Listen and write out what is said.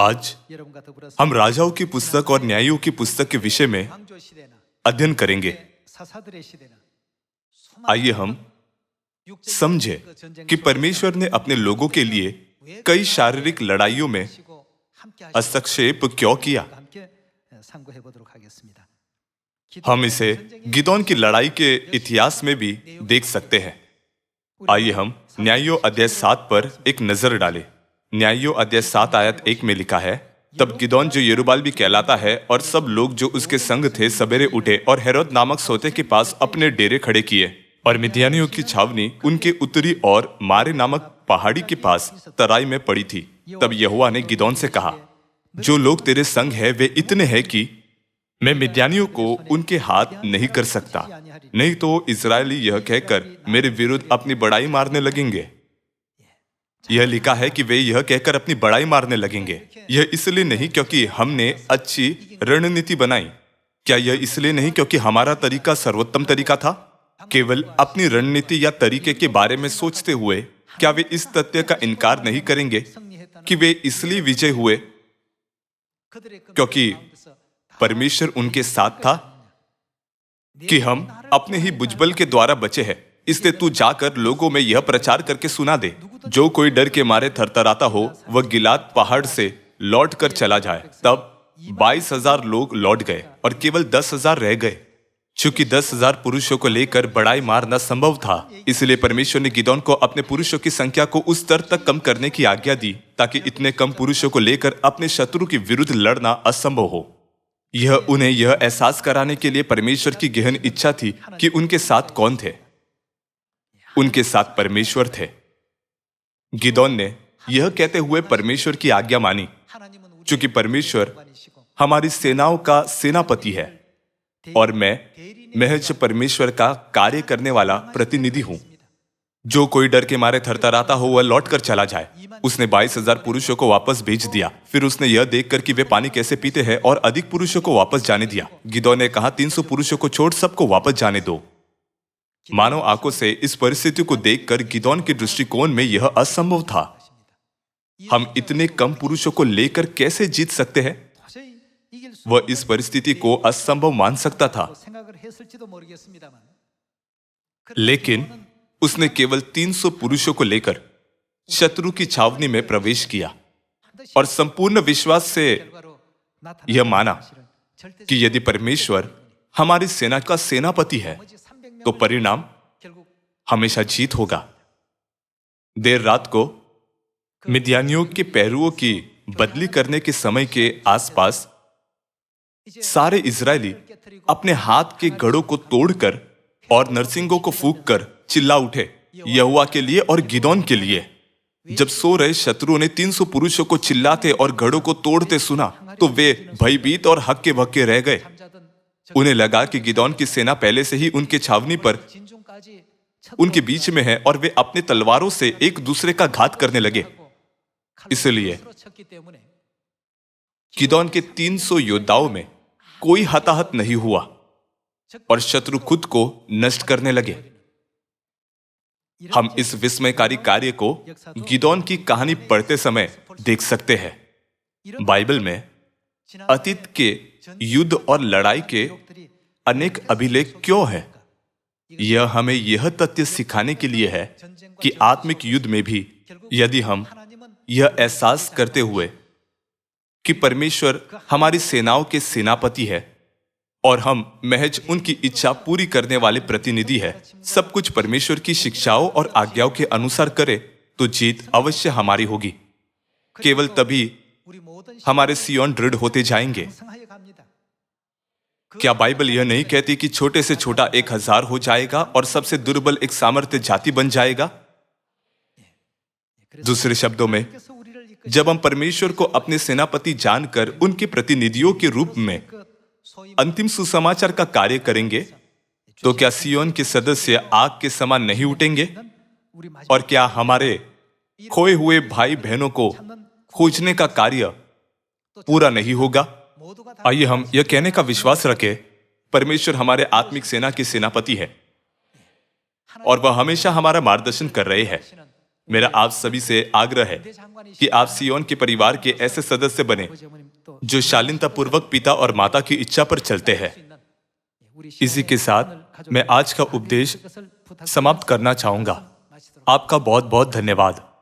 आज हम राजाओं की पुस्तक और न्यायियों की पुस्तक के विषय में अध्ययन करेंगे। आइए हम समझें कि परमेश्वर ने अपने लोगों के लिए कई शारीरिक लड़ाइयों में हस्तक्षेप क्यों किया। हम इसे गिदोन की लड़ाई के इतिहास में भी देख सकते हैं। आइए हम न्यायियों अध्याय 7 पर एक नजर डालें। न्यायियों अध्याय 7 आयत 1 में लिखा है, तब गिदोन जो यरूबाल भी कहलाता है और सब लोग जो उसके संग थे सवेरे उठे और हेरोद नामक सोते के पास अपने डेरे खड़े किए और मिद्यानियों की छावनी उनके उत्तरी और मारे नामक पहाड़ी के पास तराई में पड़ी थी। तब यहोवा ने गिदोन से कहा, जो लोग तेरे संग है वे इतने हैं कि मैं मिद्यानियों को उनके हाथ नहीं कर सकता, नहीं तो इजरायली यह कहकर मेरे विरुद्ध अपनी बड़ाई मारने लगेंगे। यह लिखा है कि वे यह कहकर अपनी बड़ाई मारने लगेंगे। यह इसलिए नहीं क्योंकि हमने अच्छी रणनीति बनाई। क्या यह इसलिए नहीं क्योंकि हमारा तरीका सर्वोत्तम तरीका था? केवल अपनी रणनीति या तरीके के बारे में सोचते हुए क्या वे इस तथ्य का इनकार नहीं करेंगे कि वे इसलिए विजय हुए क्योंकि परमेश्वर उनके साथ था, कि हम अपने ही बुजबल के द्वारा बचे हैं। इसलिए तू जाकर लोगों में यह प्रचार करके सुना दे, जो कोई डर के मारे थरथराता हो वह गिलाद पहाड़ से लौट कर चला जाए। तब 22,000 लोग लौट गए और केवल 10,000 रह गए। चूंकि 10,000 पुरुषों को लेकर बड़ाई मारना संभव था, इसलिए परमेश्वर ने गिदोन को अपने पुरुषों की संख्या को उस स्तर तक कम करने की आज्ञा दी ताकि इतने कम पुरुषों को लेकर अपने शत्रु के विरुद्ध लड़ना असंभव हो। यह उन्हें यह एहसास कराने के लिए परमेश्वर की गहन इच्छा थी कि उनके साथ कौन थे। उनके साथ परमेश्वर थे। गिदोन ने यह कहते हुए परमेश्वर की आज्ञा मानी, क्योंकि परमेश्वर हमारी सेनाओं का सेनापति है और मैं महज परमेश्वर का कार्य करने वाला प्रतिनिधि हूं। जो कोई डर के मारे थरथराता हो वह लौट कर चला जाए। उसने 22,000 पुरुषों को वापस भेज दिया। फिर उसने यह देखकर कि वे पानी कैसे पीते हैं और अधिक पुरुषों को वापस जाने दिया। गिदोन ने कहा, 300 पुरुषों को छोड़ सबको वापस जाने दो। मानव आंखों से इस परिस्थिति को देखकर गिदोन के दृष्टिकोण में यह असंभव था। हम इतने कम पुरुषों को लेकर कैसे जीत सकते हैं? वह इस परिस्थिति को असंभव मान सकता था, लेकिन उसने केवल 300 पुरुषों को लेकर शत्रु की छावनी में प्रवेश किया और संपूर्ण विश्वास से यह माना कि यदि परमेश्वर हमारी सेना का सेनापति है तो परिणाम हमेशा जीत होगा। देर रात को मिद्यानियों के पैरुओं की बदली करने के समय के आसपास सारे इजरायली अपने हाथ के गढ़ों को तोड़कर और नरसिंगों को फूंककर चिल्ला उठे, यहोवा के लिए और गिदोन के लिए। जब सो रहे शत्रुओं ने 300 पुरुषों को चिल्लाते और गढ़ों को तोड़ते सुना तो वे भयभीत और हक्के भक्के रह गए। उन्हें लगा कि गिदोन की सेना पहले से ही उनके छावनी पर उनके बीच में है और वे अपने तलवारों से एक दूसरे का घात करने लगे। इसलिए गिदोन के 300 योद्धाओं में कोई हताहत नहीं हुआ और शत्रु खुद को नष्ट करने लगे। हम इस विस्मयकारी कार्य को गिदोन की कहानी पढ़ते समय देख सकते हैं। बाइबल में अतीत के युद्ध और लड़ाई के अनेक अभिलेख क्यों हैं? यह हमें यह तथ्य सिखाने के लिए है कि आत्मिक युद्ध में भी यदि हम यह एहसास करते हुए कि परमेश्वर हमारी सेनाओं के सेनापति है और हम महज उनकी इच्छा पूरी करने वाले प्रतिनिधि है, सब कुछ परमेश्वर की शिक्षाओं और आज्ञाओं के अनुसार करे तो जीत अवश्य हमारी होगी। केवल तभी हमारे सियोन दृढ़ होते जाएंगे। क्या बाइबल यह नहीं कहती कि छोटे से छोटा 1,000 हो जाएगा और सबसे दुर्बल एक सामर्थ्य जाति बन जाएगा? दूसरे शब्दों में, जब हम परमेश्वर को अपने सेनापति जानकर उनके प्रतिनिधियों के रूप में अंतिम सुसमाचार का कार्य करेंगे तो क्या सियोन के सदस्य आग के समान नहीं उठेंगे? और क्या हमारे खोए हुए भाई बहनों को खोजने का कार्य पूरा नहीं होगा? आइए हम यह कहने का विश्वास रखें, परमेश्वर हमारे आत्मिक सेना के सेनापति है और वह हमेशा हमारा मार्गदर्शन कर रहे हैं। मेरा आप सभी से आग्रह है कि आप सियोन के परिवार के ऐसे सदस्य बने जो शालीनतापूर्वक पिता और माता की इच्छा पर चलते हैं। इसी के साथ मैं आज का उपदेश समाप्त करना चाहूंगा। आपका बहुत बहुत धन्यवाद।